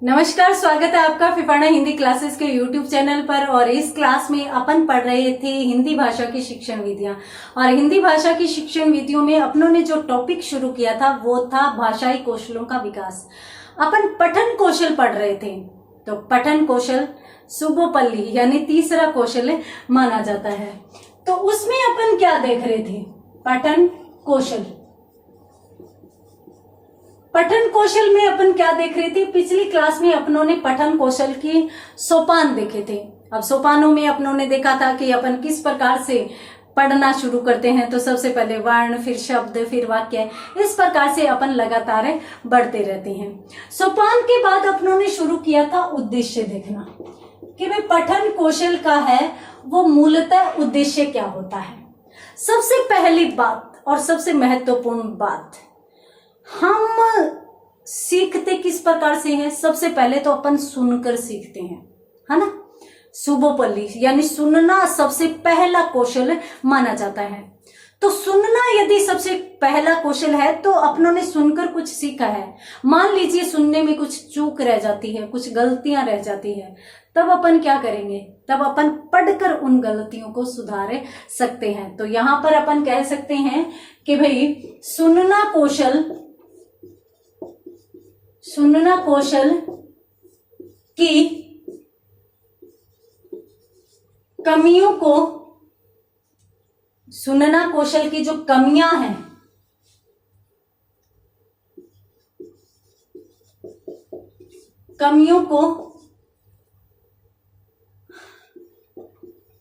नमस्कार, स्वागत है आपका फिफाना हिंदी क्लासेस के यूट्यूब चैनल पर। और इस क्लास में अपन पढ़ रहे थे हिंदी भाषा की शिक्षण विधियां। और हिंदी भाषा की शिक्षण विधियों में अपनों ने जो टॉपिक शुरू किया था वो था भाषाई कौशलों का विकास। अपन पठन कौशल पढ़ रहे थे, तो पठन कौशल सुबोपल्ली यानी तीसरा कौशल माना जाता है। तो उसमें अपन क्या देख रहे थे? पठन कौशल। पठन कौशल में अपन क्या देख रहे थे? पिछली क्लास में अपनों ने पठन कौशल की सोपान देखे थे। अब सोपानों में अपनों ने देखा था कि अपन किस प्रकार से पढ़ना शुरू करते हैं। तो सबसे पहले वर्ण, फिर शब्द, फिर वाक्य, इस प्रकार से अपन लगातार बढ़ते रहते हैं। सोपान के बाद अपनों ने शुरू किया था उद्देश्य देखना कि भाई पठन कौशल का है वो मूलतः उद्देश्य क्या होता है। सबसे पहली बात और सबसे महत्वपूर्ण बात, हम सीखते किस प्रकार से हैं? सबसे पहले तो अपन सुनकर सीखते हैं, है ना। सुबोपल्ली यानी सुनना सबसे पहला कौशल माना जाता है। तो सुनना यदि सबसे पहला कौशल है तो अपनों ने सुनकर कुछ सीखा है। मान लीजिए सुनने में कुछ चूक रह जाती है, कुछ गलतियां रह जाती है, तब अपन क्या करेंगे? तब अपन पढ़कर उन गलतियों को सुधार सकते हैं। तो यहां पर अपन कह सकते हैं कि भाई सुनना कौशल की कमियों को, सुनना कौशल की जो कमियां हैं, कमियों को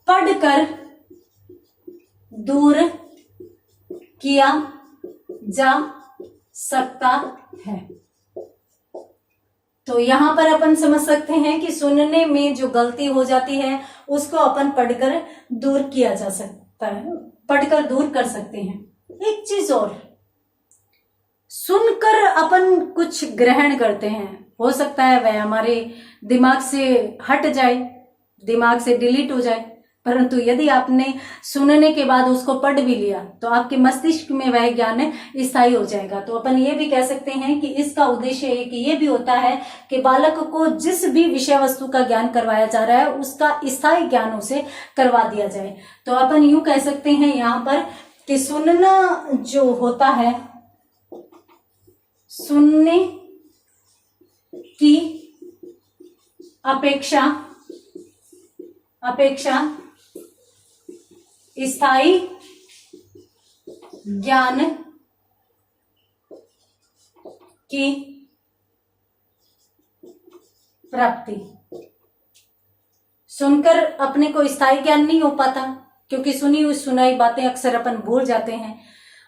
पढ़कर दूर किया जा सकता है। तो यहां पर अपन समझ सकते हैं कि सुनने में जो गलती हो जाती है उसको अपन पढ़कर दूर किया जा सकता है, पढ़कर दूर कर सकते हैं। एक चीज और, सुनकर अपन कुछ ग्रहण करते हैं, हो सकता है वह हमारे दिमाग से हट जाए, दिमाग से डिलीट हो जाए, परंतु यदि आपने सुनने के बाद उसको पढ़ भी लिया तो आपके मस्तिष्क में वह ज्ञान स्थायी हो जाएगा। तो अपन ये भी कह सकते हैं कि इसका उद्देश्य एक ये भी होता है कि बालक को जिस भी विषय वस्तु का ज्ञान करवाया जा रहा है उसका स्थायी ज्ञान उसे करवा दिया जाए। तो अपन यूं कह सकते हैं यहाँ पर कि सुनना जो होता है, सुनने की अपेक्षा स्थायी ज्ञान की प्राप्ति। सुनकर अपने को स्थायी ज्ञान नहीं हो पाता, क्योंकि सुनी हुई सुनाई बातें अक्सर अपन भूल जाते हैं,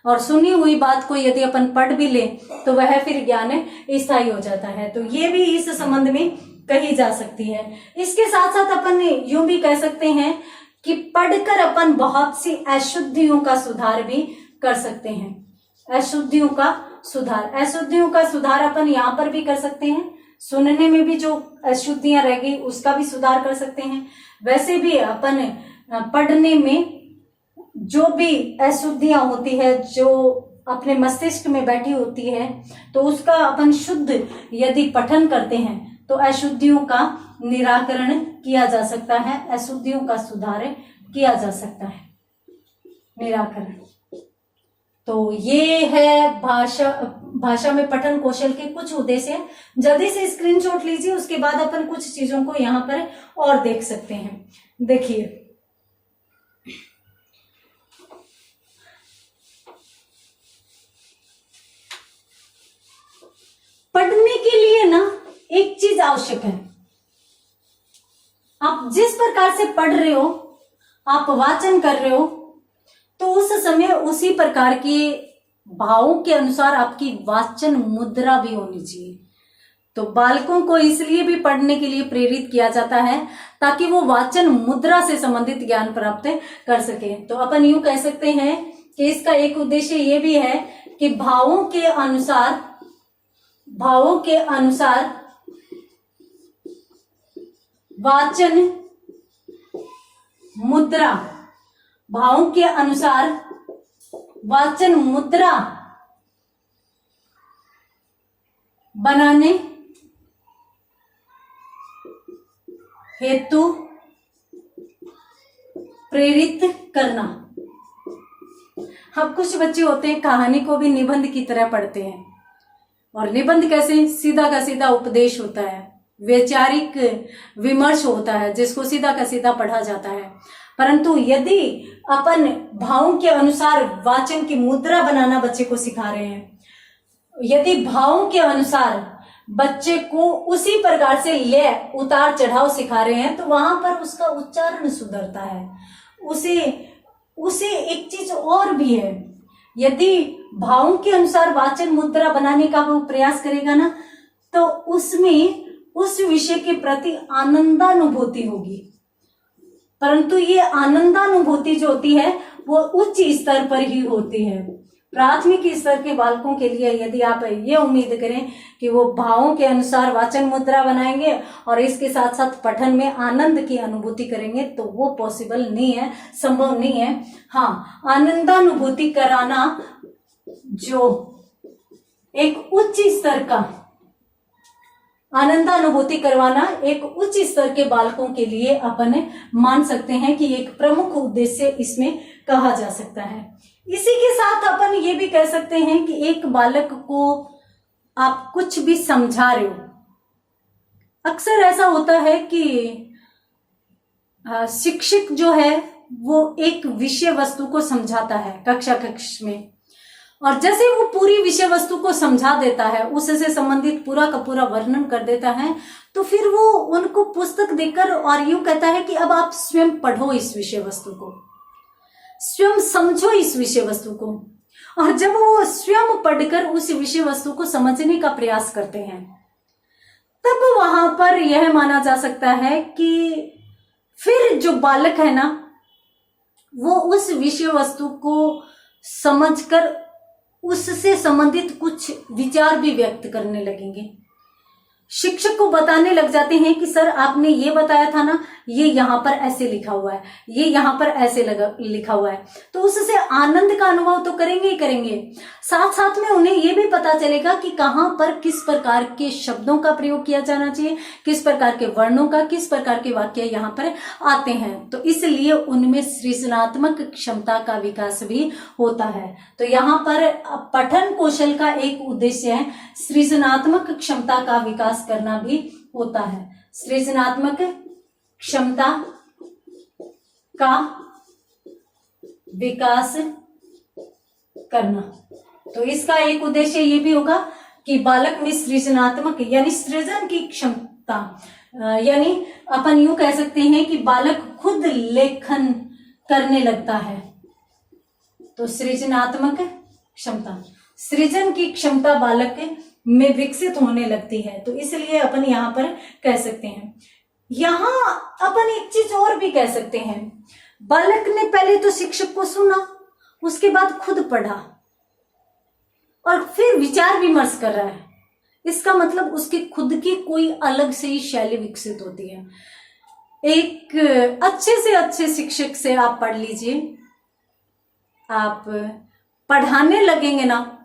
और सुनी हुई बात को यदि अपन पढ़ भी ले तो वह फिर ज्ञान स्थायी हो जाता है। तो ये भी इस संबंध में कही जा सकती है। इसके साथ साथ अपन यूं भी कह सकते हैं कि पढ़कर अपन बहुत सी अशुद्धियों का सुधार भी कर सकते हैं। अशुद्धियों का सुधार अपन यहाँ पर भी कर सकते हैं। सुनने में भी जो अशुद्धियां रह गई उसका भी सुधार कर सकते हैं। वैसे भी अपन पढ़ने में जो भी अशुद्धियां होती है, जो अपने मस्तिष्क में बैठी होती है, तो उसका अपन शुद्ध यदि पठन करते हैं तो अशुद्धियों का निराकरण किया जा सकता है, अशुद्धियों का सुधार किया जा सकता है, निराकरण। तो ये है भाषा में पठन कौशल के कुछ उद्देश्य। जल्दी से स्क्रीनशॉट लीजिए, उसके बाद अपन कुछ चीजों को यहाँ पर और देख सकते हैं। देखिए, पढ़ने के लिए ना एक चीज आवश्यक है। आप जिस प्रकार से पढ़ रहे हो, आप वाचन कर रहे हो, तो उस समय उसी प्रकार के भावों के अनुसार आपकी वाचन मुद्रा भी होनी चाहिए। तो बालकों को इसलिए भी पढ़ने के लिए प्रेरित किया जाता है ताकि वो वाचन मुद्रा से संबंधित ज्ञान प्राप्त कर सके। तो अपन यूं कह सकते हैं कि इसका एक उद्देश्य ये भी है कि भावों के अनुसार वाचन मुद्रा, भावों के अनुसार वाचन मुद्रा बनाने हेतु प्रेरित करना। अब कुछ बच्चे होते हैं कहानी को भी निबंध की तरह पढ़ते हैं, और निबंध कैसे, सीधा का सीधा उपदेश होता है, वैचारिक विमर्श होता है जिसको सीधा का सीधा पढ़ा जाता है। परंतु यदि अपन भावों के अनुसार वाचन की मुद्रा बनाना बच्चे को सिखा रहे हैं, यदि भावों के अनुसार बच्चे को उसी प्रकार से ले उतार चढ़ाव सिखा रहे हैं, तो वहां पर उसका उच्चारण सुधरता है। उसे एक चीज और भी है, यदि भावों के अनुसार वाचन मुद्रा बनाने का वो प्रयास करेगा ना, तो उसमें उस विषय के प्रति आनंदानुभूति होगी। परंतु ये आनंदानुभूति जो होती है वो उच्च स्तर पर ही होती है। प्राथमिक स्तर के बालकों के लिए यदि आप ये उम्मीद करें कि वो भावों के अनुसार वाचन मुद्रा बनाएंगे और इसके साथ साथ पठन में आनंद की अनुभूति करेंगे, तो वो पॉसिबल नहीं है, संभव नहीं है। हाँ, आनंदानुभूति कराना जो एक उच्च स्तर का आनंदानुभूति करवाना एक उच्च स्तर के बालकों के लिए अपन मान सकते हैं कि एक प्रमुख उद्देश्य इसमें कहा जा सकता है। इसी के साथ अपन ये भी कह सकते हैं कि एक बालक को आप कुछ भी समझा रहे हो, अक्सर ऐसा होता है कि शिक्षक जो है वो एक विषय वस्तु को समझाता है कक्ष में, और जैसे वो पूरी विषय वस्तु को समझा देता है, उससे संबंधित पूरा का पूरा वर्णन कर देता है, तो फिर वो उनको पुस्तक देकर और यूं कहता है कि अब आप स्वयं पढ़ो इस विषय वस्तु को, स्वयं समझो इस विषय वस्तु को। और जब वो स्वयं पढ़कर उस विषय वस्तु को समझने का प्रयास करते हैं, तब वहां पर यह माना जा सकता है कि फिर जो बालक है ना, वो उस विषय वस्तु को समझकर उससे संबंधित कुछ विचार भी व्यक्त करने लगेंगे। शिक्षक को बताने लग जाते हैं कि सर आपने ये बताया था ना, ये यहाँ पर ऐसे लिखा हुआ है, ये यहाँ पर ऐसे लिखा हुआ है, तो उससे आनंद का अनुभव तो करेंगे ही करेंगे। साथ साथ में उन्हें ये भी पता चलेगा कि कहाँ पर किस प्रकार के शब्दों का प्रयोग किया जाना चाहिए, किस प्रकार के वर्णों का, किस प्रकार के वाक्य यहाँ पर आते हैं। तो इसलिए उनमें सृजनात्मक क्षमता का विकास भी होता है। तो यहाँ पर पठन कौशल का एक उद्देश्य है सृजनात्मक क्षमता का विकास करना भी होता है। सृजनात्मक क्षमता का विकास करना, तो इसका एक उद्देश्य ये भी होगा कि बालक में सृजनात्मक यानी सृजन की क्षमता, यानी अपन यूं कह सकते हैं कि बालक खुद लेखन करने लगता है। तो सृजनात्मक क्षमता, सृजन की क्षमता बालक में विकसित होने लगती है। तो इसलिए अपन यहाँ पर कह सकते हैं, यहाँ अपन एक चीज और भी कह सकते हैं, बालक ने पहले तो शिक्षक को सुना, उसके बाद खुद पढ़ा और फिर विचार विमर्श कर रहा है। इसका मतलब उसकी खुद की कोई अलग से ही शैली विकसित होती है। एक अच्छे से अच्छे शिक्षक से आप पढ़ लीजिए, आप पढ़ाने लगेंगे ना,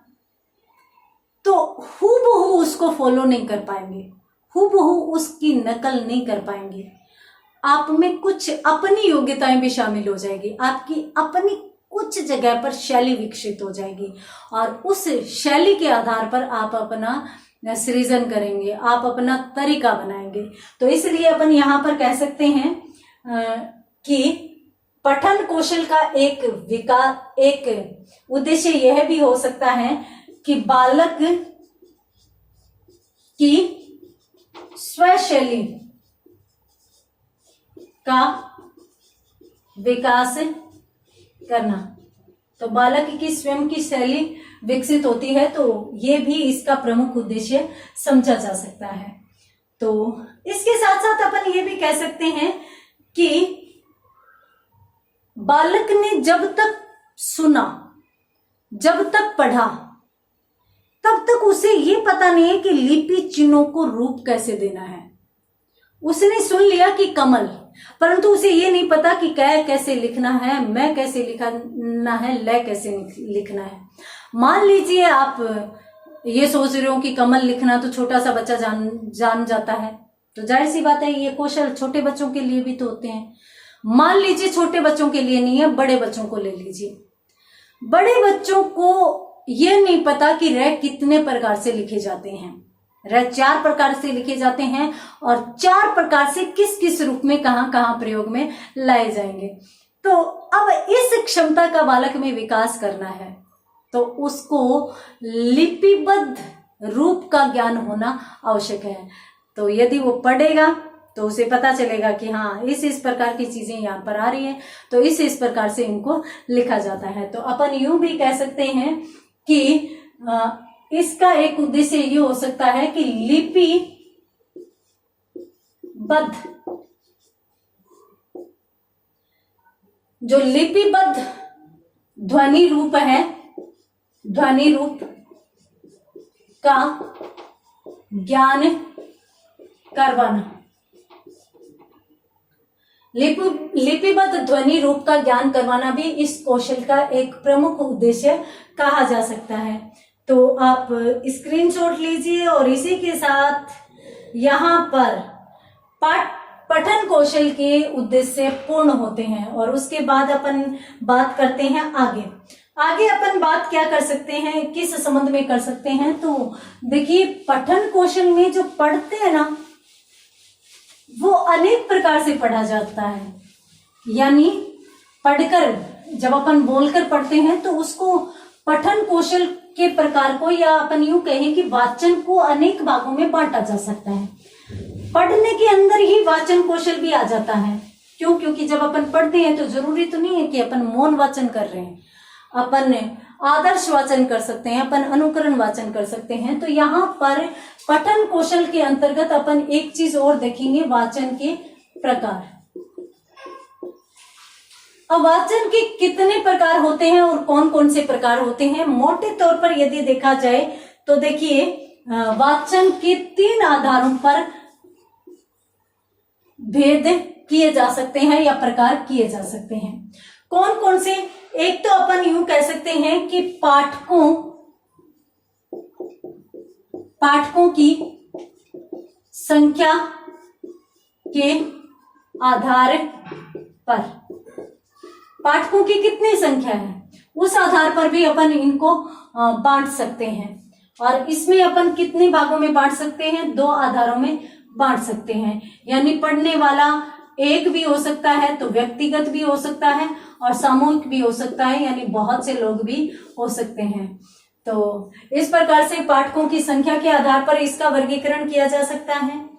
तो हूबहू उसको फॉलो नहीं कर पाएंगे, हूबहू उसकी नकल नहीं कर पाएंगे। आप में कुछ अपनी योग्यताएं भी शामिल हो जाएगी, आपकी अपनी कुछ जगह पर शैली विकसित हो जाएगी और उस शैली के आधार पर आप अपना सृजन करेंगे, आप अपना तरीका बनाएंगे। तो इसलिए अपन यहाँ पर कह सकते हैं कि पठन कौशल का एक उद्देश्य यह भी हो सकता है कि बालक की स्वशैली का विकास करना। तो बालक की स्वयं की शैली विकसित होती है, तो ये भी इसका प्रमुख उद्देश्य समझा जा सकता है। तो इसके साथ साथ अपन ये भी कह सकते हैं कि बालक ने जब तक सुना, जब तक पढ़ा, तब तक उसे ये पता नहीं है कि लिपि चिन्हों को रूप कैसे देना है। उसने सुन लिया कि कमल, परंतु उसे ये नहीं पता कि कै कैसे लिखना है, मैं कैसे लिखना है, लय कैसे लिखना है। मान लीजिए आप ये सोच रहे हो कि कमल लिखना तो छोटा सा बच्चा जान जाता है, तो जाहिर सी बात है ये कौशल छोटे बच्चों के लिए भी तो होते हैं। मान लीजिए छोटे बच्चों के लिए नहीं है, बड़े बच्चों को ले लीजिए। बड़े बच्चों को ये नहीं पता कि रह कितने प्रकार से लिखे जाते हैं। रह 4 प्रकार से लिखे जाते हैं और 4 प्रकार से किस किस रूप में कहां कहां प्रयोग में लाए जाएंगे। तो अब इस क्षमता का बालक में विकास करना है तो उसको लिपिबद्ध रूप का ज्ञान होना आवश्यक है। तो यदि वो पढ़ेगा तो उसे पता चलेगा कि हाँ इस प्रकार की चीजें यहाँ पर आ रही हैं, तो इस प्रकार से इनको लिखा जाता है। तो अपन यूं भी कह सकते हैं कि इसका एक उद्देश्य ये हो सकता है कि लिपिबद्ध ध्वनि रूप है, ध्वनि रूप का ज्ञान करवाना। लिपिबद्ध ध्वनि रूप का ज्ञान करवाना भी इस कौशल का एक प्रमुख उद्देश्य कहा जा सकता है। तो आप स्क्रीनशॉट लीजिए और इसी के साथ यहाँ पर पठन कौशल के उद्देश्य पूर्ण होते हैं और उसके बाद अपन बात करते हैं आगे अपन बात क्या कर सकते हैं, किस संबंध में कर सकते हैं। तो देखिए पठन कौशल में जो पढ़ते हैं ना वो अनेक प्रकार से पढ़ा जाता है। यानी पढ़कर जब अपन बोलकर पढ़ते हैं तो उसको पठन कौशल के प्रकार को, या अपन यूं कहें कि वाचन को अनेक भागों में बांटा जा सकता है। पढ़ने के अंदर ही वाचन कौशल भी आ जाता है। क्यों? क्योंकि जब अपन पढ़ते हैं तो जरूरी तो नहीं है कि अपन मौन वाचन कर रहे हैं, अपन आदर्श वाचन कर सकते हैं, अपन अनुकरण वाचन कर सकते हैं। तो यहाँ पर पठन कौशल के अंतर्गत अपन एक चीज और देखेंगे, वाचन के प्रकार। अब वाचन के कितने प्रकार होते हैं और कौन कौन से प्रकार होते हैं, मोटे तौर पर यदि देखा जाए तो देखिए वाचन के 3 आधारों पर भेद किए जा सकते हैं या प्रकार किए जा सकते हैं। कौन कौन से? एक तो अपन यूं कह सकते हैं कि पाठकों की संख्या के आधार पर, पाठकों की कितनी संख्या है उस आधार पर भी अपन इनको बांट सकते हैं। और इसमें अपन कितने भागों में बांट सकते हैं? 2 आधारों में बांट सकते हैं। यानी पढ़ने वाला एक भी हो सकता है, तो व्यक्तिगत भी हो सकता है और सामूहिक भी हो सकता है, यानी बहुत से लोग भी हो सकते हैं। तो इस प्रकार से पाठकों की संख्या के आधार पर इसका वर्गीकरण किया जा सकता है।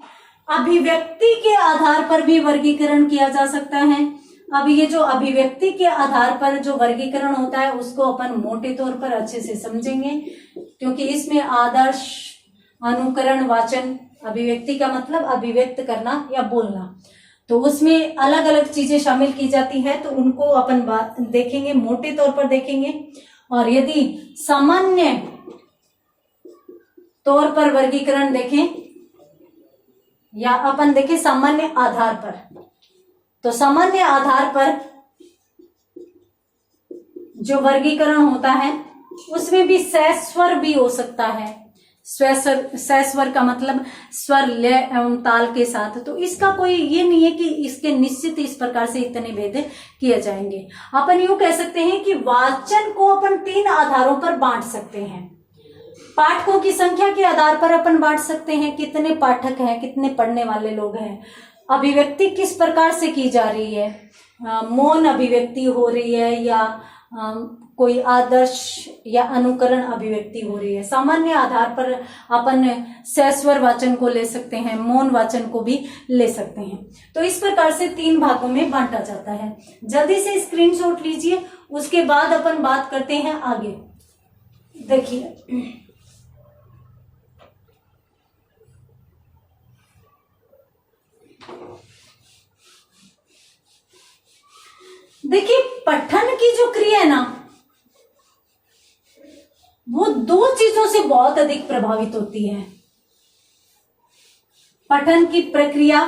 अभिव्यक्ति के आधार पर भी वर्गीकरण किया जा सकता है। अब ये जो अभिव्यक्ति के आधार पर जो वर्गीकरण होता है उसको अपन मोटे तौर पर अच्छे से समझेंगे, क्योंकि इसमें आदर्श, अनुकरण, वाचन, अभिव्यक्ति का मतलब अभिव्यक्त करना या बोलना, तो उसमें अलग अलग चीजें शामिल की जाती है। तो उनको अपन देखेंगे, मोटे तौर पर देखेंगे। और यदि सामान्य तौर पर वर्गीकरण देखें या अपन देखें सामान्य आधार पर, तो सामान्य आधार पर जो वर्गीकरण होता है उसमें भी सस्वर भी हो सकता है। सस्वर का मतलब स्वर, लय एवं ताल के साथ। तो इसका कोई ये नहीं है कि इसके निश्चित इस प्रकार से इतने भेद किए जाएंगे। अपन यूं कह सकते हैं कि वाचन को अपन 3 आधारों पर बांट सकते हैं। पाठकों की संख्या के आधार पर अपन बांट सकते हैं, कितने पाठक हैं, कितने पढ़ने वाले लोग हैं। अभिव्यक्ति किस प्रकार से की जा रही है, मौन अभिव्यक्ति हो रही है या कोई आदर्श या अनुकरण अभिव्यक्ति हो रही है। सामान्य आधार पर अपन सस्वर वाचन को ले सकते हैं, मौन वाचन को भी ले सकते हैं। तो इस प्रकार से 3 भागों में बांटा जाता है। जल्दी से स्क्रीनशॉट लीजिए, उसके बाद अपन बात करते हैं आगे। देखिए पठन की जो क्रिया है ना वो 2 चीजों से बहुत अधिक प्रभावित होती है। पठन की प्रक्रिया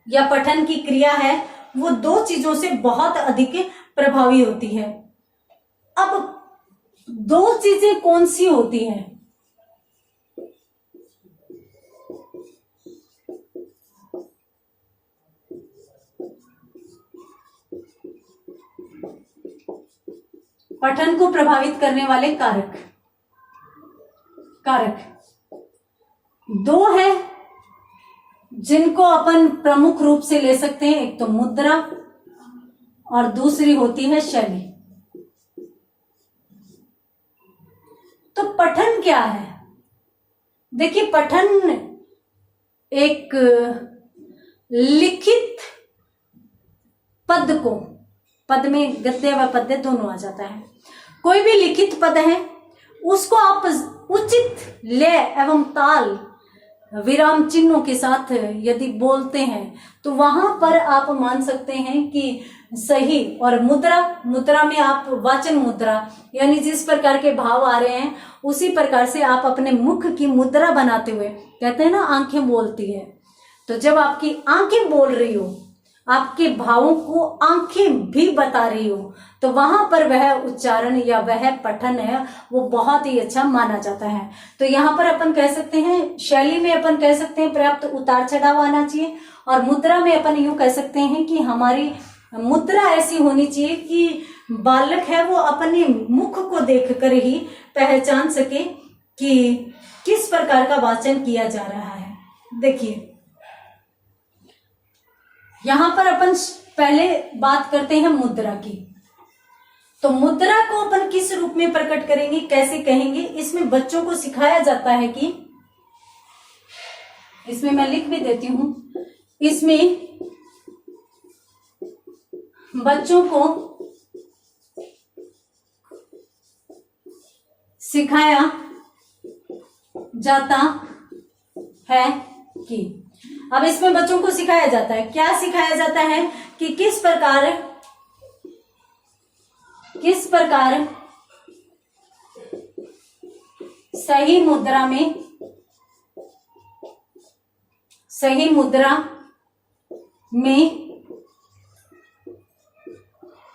या पठन की क्रिया है वो 2 चीजों से बहुत अधिक प्रभावी होती है। अब 2 चीजें कौन सी होती हैं? पठन को प्रभावित करने वाले कारक दो है जिनको अपन प्रमुख रूप से ले सकते हैं, एक तो मुद्रा और दूसरी होती है शैली। तो पठन क्या है? देखिए, पठन एक लिखित पद में गद्य व पद्य दोनों आ जाता है। कोई भी लिखित पद है उसको आप उचित लय एवं ताल विराम चिन्हों के साथ यदि बोलते हैं तो वहां पर आप मान सकते हैं कि सही। और मुद्रा में आप वाचन मुद्रा यानी जिस प्रकार के भाव आ रहे हैं उसी प्रकार से आप अपने मुख की मुद्रा बनाते हुए, कहते हैं ना आंखें बोलती है, तो जब आपकी आंखें बोल रही हो, आपके भावों को आंखें भी बता रही हो, तो वहां पर वह उच्चारण या वह पठन है वो बहुत ही अच्छा माना जाता है। तो यहाँ पर अपन कह सकते हैं, शैली में अपन कह सकते हैं पर्याप्त उतार चढ़ाव आना चाहिए, और मुद्रा में अपन यूं कह सकते हैं कि हमारी मुद्रा ऐसी होनी चाहिए कि बालक है वो अपने मुख को देखकर ही पहचान सके कि किस प्रकार का वाचन किया जा रहा है। देखिए, यहां पर अपन पहले बात करते हैं मुद्रा की। तो मुद्रा को अपन किस रूप में प्रकट करेंगे, कैसे कहेंगे? इसमें बच्चों को सिखाया जाता है कि, इसमें मैं लिख भी देती हूं, इसमें बच्चों को सिखाया जाता है कि, अब इसमें बच्चों को सिखाया जाता है, क्या सिखाया जाता है कि किस प्रकार सही मुद्रा में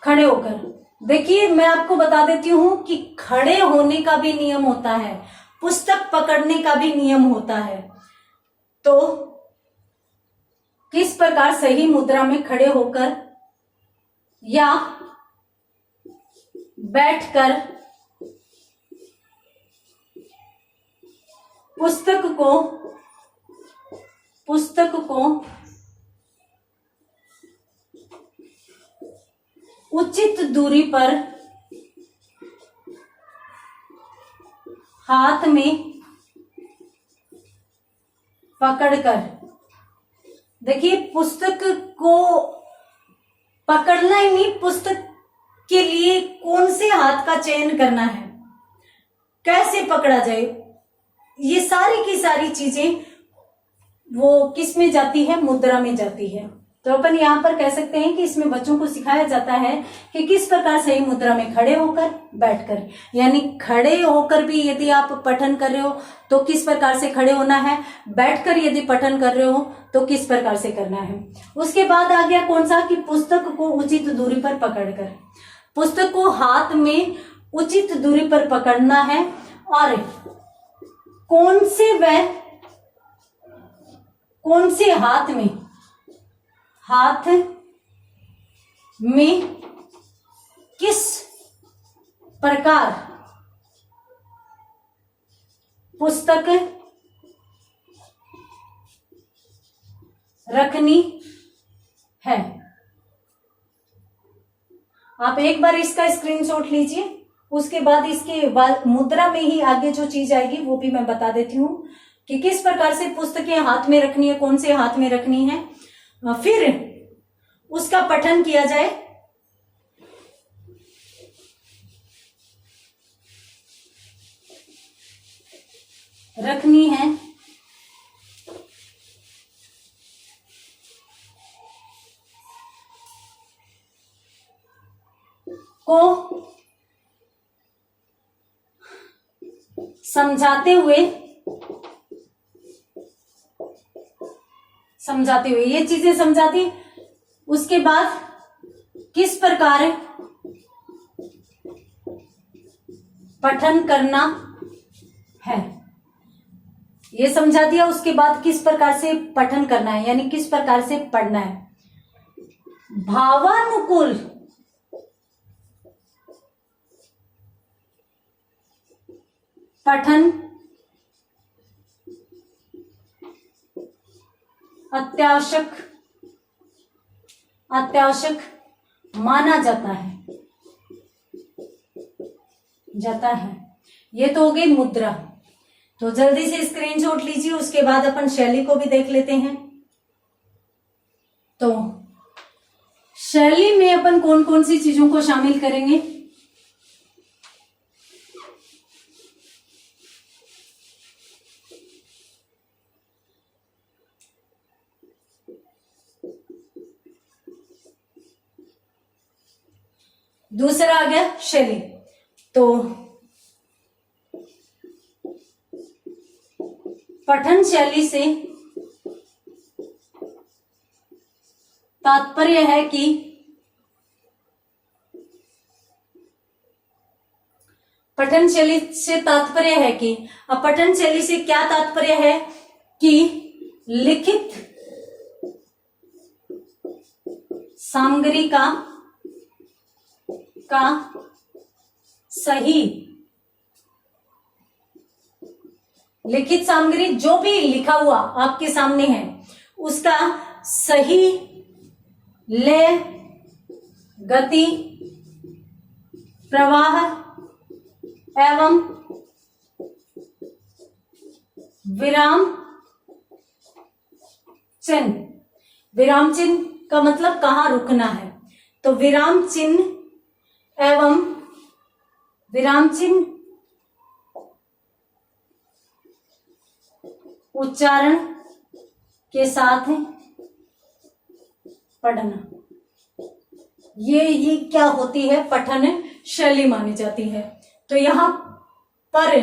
खड़े होकर। देखिए, मैं आपको बता देती हूं कि खड़े होने का भी नियम होता है, पुस्तक पकड़ने का भी नियम होता है। तो किस प्रकार सही मुद्रा में खड़े होकर या बैठकर पुस्तक को उचित दूरी पर हाथ में पकड़कर। देखिए, पुस्तक को पकड़ना ही नहीं, पुस्तक के लिए कौन से हाथ का चयन करना है, कैसे पकड़ा जाए, ये सारी की सारी चीजें वो किस में जाती है? मुद्रा में जाती है। तो अपन यहाँ पर कह सकते हैं कि इसमें बच्चों को सिखाया जाता है कि किस प्रकार सही मुद्रा में खड़े होकर, बैठकर, यानी खड़े होकर भी यदि आप पठन कर रहे हो तो किस प्रकार से खड़े होना है, बैठकर यदि पठन कर रहे हो तो किस प्रकार से करना है। उसके बाद आ गया कौन सा, कि पुस्तक को उचित दूरी पर पकड़कर, पुस्तक को हाथ में उचित दूरी पर पकड़ना है, और कौन से हाथ में किस प्रकार पुस्तक रखनी है। आप एक बार इसका स्क्रीनशॉट लीजिए, उसके बाद इसके बाद मुद्रा में ही आगे जो चीज आएगी वो भी मैं बता देती हूँ कि किस प्रकार से पुस्तकें हाथ में रखनी है, कौन से हाथ में रखनी है, फिर उसका पठन किया जाए। रखनी है को समझाते हुए ये चीजें समझाती। उसके बाद किस प्रकार पठन करना है ये समझा दिया। उसके बाद किस प्रकार से पठन करना है, यानी किस प्रकार से पढ़ना है। भावानुकूल पठन अत्यावश्यक माना जाता है। ये तो हो गई मुद्रा। तो जल्दी से स्क्रीनशॉट लीजिए, उसके बाद अपन शैली को भी देख लेते हैं। तो शैली में अपन कौन कौन सी चीजों को शामिल करेंगे? दूसरा आ गया शैली। तो पठन शैली से तात्पर्य है कि पठन शैली से तात्पर्य है कि अब पठन शैली से क्या तात्पर्य है कि लिखित सामग्री का सही, लिखित सामग्री जो भी लिखा हुआ आपके सामने है उसका सही लय, गति, प्रवाह एवं विराम चिन्ह का मतलब कहाँ रुकना है, तो विराम चिन्ह एवं विराम चिन्ह उच्चारण के साथ पढ़ना, ये क्या होती है? पठन शैली मानी जाती है। तो यहाँ पर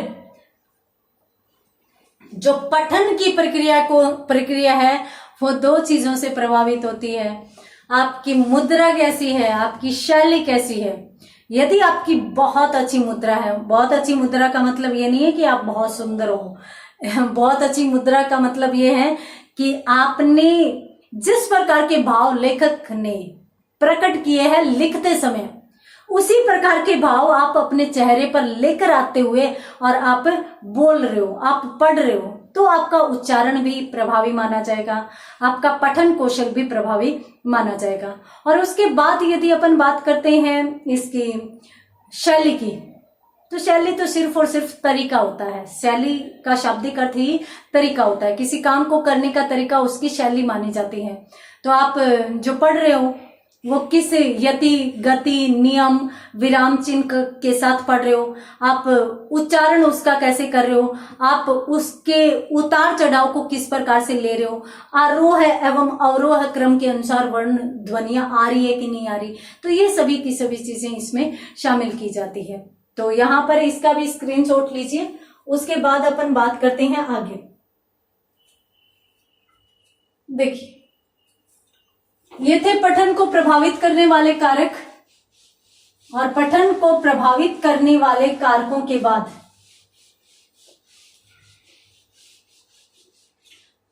जो पठन की प्रक्रिया है वो दो चीजों से प्रभावित होती है। आपकी मुद्रा कैसी है, आपकी शैली कैसी है। यदि आपकी बहुत अच्छी मुद्रा है, बहुत अच्छी मुद्रा का मतलब ये नहीं है कि आप बहुत सुंदर हो, बहुत अच्छी मुद्रा का मतलब ये है कि आपने जिस प्रकार के भाव लेखक ने प्रकट किए हैं लिखते समय, उसी प्रकार के भाव आप अपने चेहरे पर लेकर आते हुए और आप बोल रहे हो, आप पढ़ रहे हो, तो आपका उच्चारण भी प्रभावी माना जाएगा, आपका पठन कौशल भी प्रभावी माना जाएगा। और उसके बाद यदि अपन बात करते हैं इसकी शैली की, तो शैली तो सिर्फ और सिर्फ तरीका होता है। शैली का शाब्दिक अर्थ ही तरीका होता है, किसी काम को करने का तरीका उसकी शैली मानी जाती है। तो आप जो पढ़ रहे हो वो किस यति, गति, नियम, विराम चिन्ह के साथ पढ़ रहे हो, आप उच्चारण उसका कैसे कर रहे हो, आप उसके उतार चढ़ाव को किस प्रकार से ले रहे हो, आरोह एवं अवरोह क्रम के अनुसार वर्ण ध्वनियां आ रही है कि नहीं आ रही, तो ये सभी की सभी चीजें इसमें शामिल की जाती है। तो यहाँ पर इसका भी स्क्रीनशॉट लीजिए, उसके बाद अपन बात करते हैं आगे। देखिए, ये थे पठन को प्रभावित करने वाले कारक, और पठन को प्रभावित करने वाले कारकों के बाद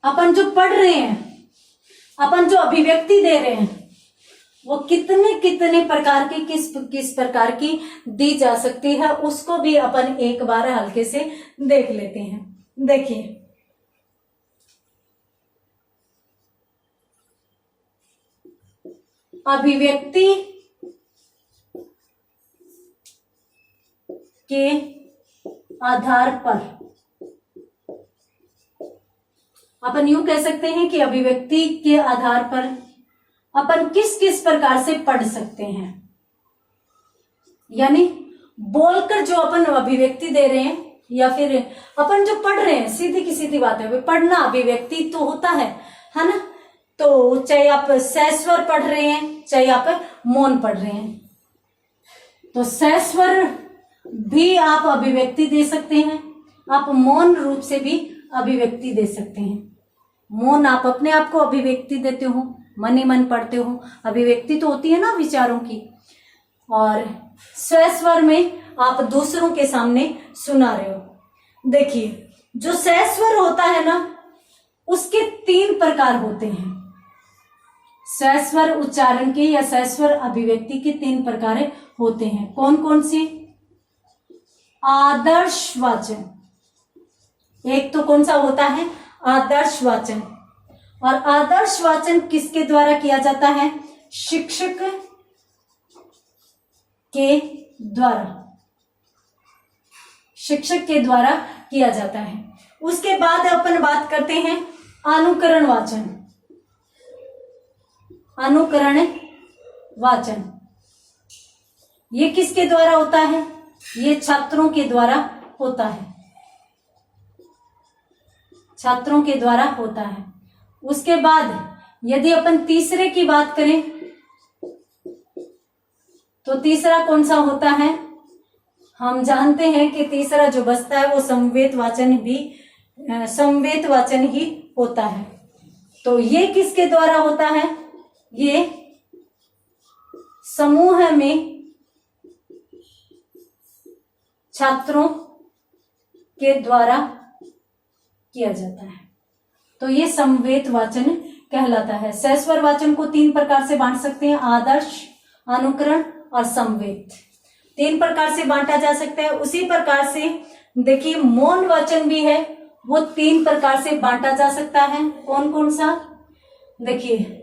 अपन जो पढ़ रहे हैं, अपन जो अभिव्यक्ति दे रहे हैं, वो कितने कितने प्रकार की किस प्रकार की दी जा सकती है, उसको भी अपन एक बार हल्के से देख लेते हैं। देखिए, अभिव्यक्ति के आधार पर अपन यूं कह सकते हैं कि अभिव्यक्ति के आधार पर अपन किस किस प्रकार से पढ़ सकते हैं, यानी बोलकर जो अपन अभिव्यक्ति दे रहे हैं या फिर अपन जो पढ़ रहे हैं, सीधी की सीधी बात है, पढ़ना अभिव्यक्ति तो होता है ना। तो चाहे आप सहस्वर पढ़ रहे हैं, चाहे आप मौन पढ़ रहे हैं, तो सहस्वर भी आप अभिव्यक्ति दे सकते हैं, आप मौन रूप से भी अभिव्यक्ति दे सकते हैं। मौन आप अपने आप को अभिव्यक्ति देते हो, मन ही मन पढ़ते हो, अभिव्यक्ति तो होती है ना विचारों की, और सहस्वर में आप दूसरों के सामने सुना रहे हो। देखिए, जो सहस्वर होता है ना, उसके 3 प्रकार होते हैं। सहस्वर उच्चारण के या सहस्वर अभिव्यक्ति के 3 प्रकार होते हैं। कौन कौन से? आदर्शवाचन, एक तो कौन सा होता है, आदर्श वाचन। और आदर्श वाचन किसके द्वारा किया जाता है, शिक्षक के द्वारा, शिक्षक के द्वारा किया जाता है। उसके बाद अपन बात करते हैं अनुकरण वाचन। अनुकरण वाचन ये किसके द्वारा होता है, ये छात्रों के द्वारा होता है, छात्रों के द्वारा होता है। उसके बाद यदि अपन तीसरे की बात करें तो तीसरा कौन सा होता है, हम जानते हैं कि तीसरा जो बचता है वो संवेद वाचन ही होता है। तो ये किसके द्वारा होता है, ये समूह में छात्रों के द्वारा किया जाता है। तो ये संवेद वाचन कहलाता है। सहस्वर वाचन को 3 प्रकार से बांट सकते हैं, आदर्श, अनुकरण और संवेद। 3 प्रकार से बांटा जा सकता है। उसी प्रकार से देखिए मौन वाचन भी है, वो 3 प्रकार से बांटा जा सकता है। कौन कौन सा, देखिए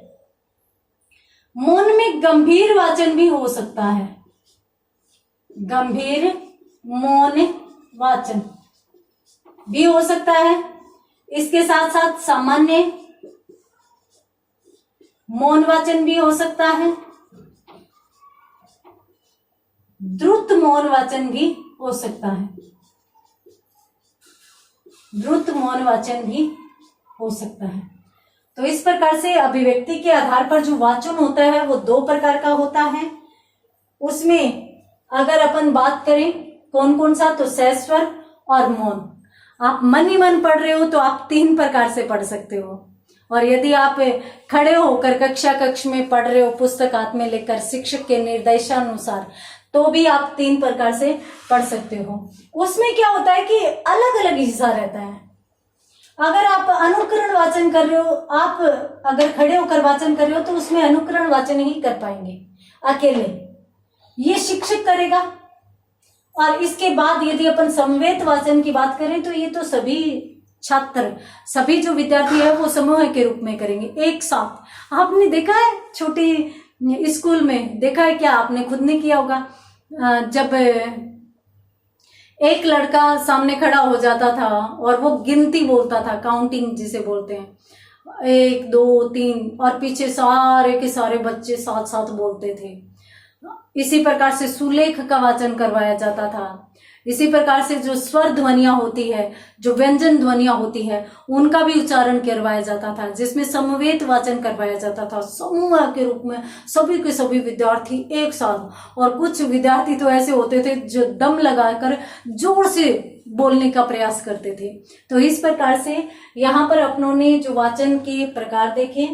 मौन में गंभीर वाचन भी हो सकता है, गंभीर मौन वाचन भी हो सकता है। इसके साथ साथ सामान्य मौन वाचन भी हो सकता है, द्रुत मौन वाचन भी हो सकता है, द्रुत मौन वाचन भी हो सकता है। तो इस प्रकार से अभिव्यक्ति के आधार पर जो वाचन होता है वो 2 प्रकार का होता है। उसमें अगर अपन बात करें कौन कौन सा, तो सहस्वर और मौन। आप मन ही मन पढ़ रहे हो तो आप 3 प्रकार से पढ़ सकते हो, और यदि आप खड़े होकर कक्ष में पढ़ रहे हो पुस्तक हाथ में लेकर शिक्षक के निर्देशानुसार, तो भी आप 3 प्रकार से पढ़ सकते हो। उसमें क्या होता है कि अलग अलग हिस्सा रहता है। अगर आप अनुकरण वाचन कर रहे हो, आप अगर खड़े होकर वाचन कर रहे हो तो उसमें अनुकरण वाचन ही कर पाएंगे अकेले, ये शिक्षक करेगा। और इसके बाद यदि अपन संवेद वाचन की बात करें तो ये तो सभी छात्र, सभी जो विद्यार्थी है वो समूह के रूप में करेंगे एक साथ। आपने देखा है छोटी स्कूल में, देखा है क्या, आपने खुद ने किया होगा, जब एक लड़का सामने खड़ा हो जाता था और वो गिनती बोलता था, काउंटिंग जिसे बोलते हैं, 1 2 3, और पीछे सारे के सारे बच्चे साथ साथ बोलते थे। इसी प्रकार से सुलेख का वाचन करवाया जाता था। इसी प्रकार से जो स्वर ध्वनियां होती है, जो व्यंजन ध्वनियां होती है, उनका भी उच्चारण करवाया जाता था, जिसमें समवेत वाचन करवाया जाता था समूह के रूप में, सभी के सभी विद्यार्थी एक साथ। और कुछ विद्यार्थी तो ऐसे होते थे जो दम लगाकर जोर से बोलने का प्रयास करते थे। तो इस प्रकार से यहाँ पर अपनों ने जो वाचन के प्रकार देखे,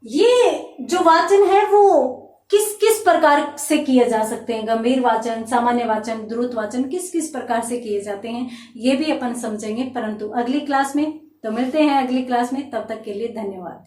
ये जो वाचन है वो किस किस प्रकार से किए जा सकते हैं, गंभीर वाचन, सामान्य वाचन, द्रुत वाचन किस किस प्रकार से किए जाते हैं, ये भी अपन समझेंगे, परंतु अगली क्लास में। तो मिलते हैं अगली क्लास में, तब तक के लिए धन्यवाद।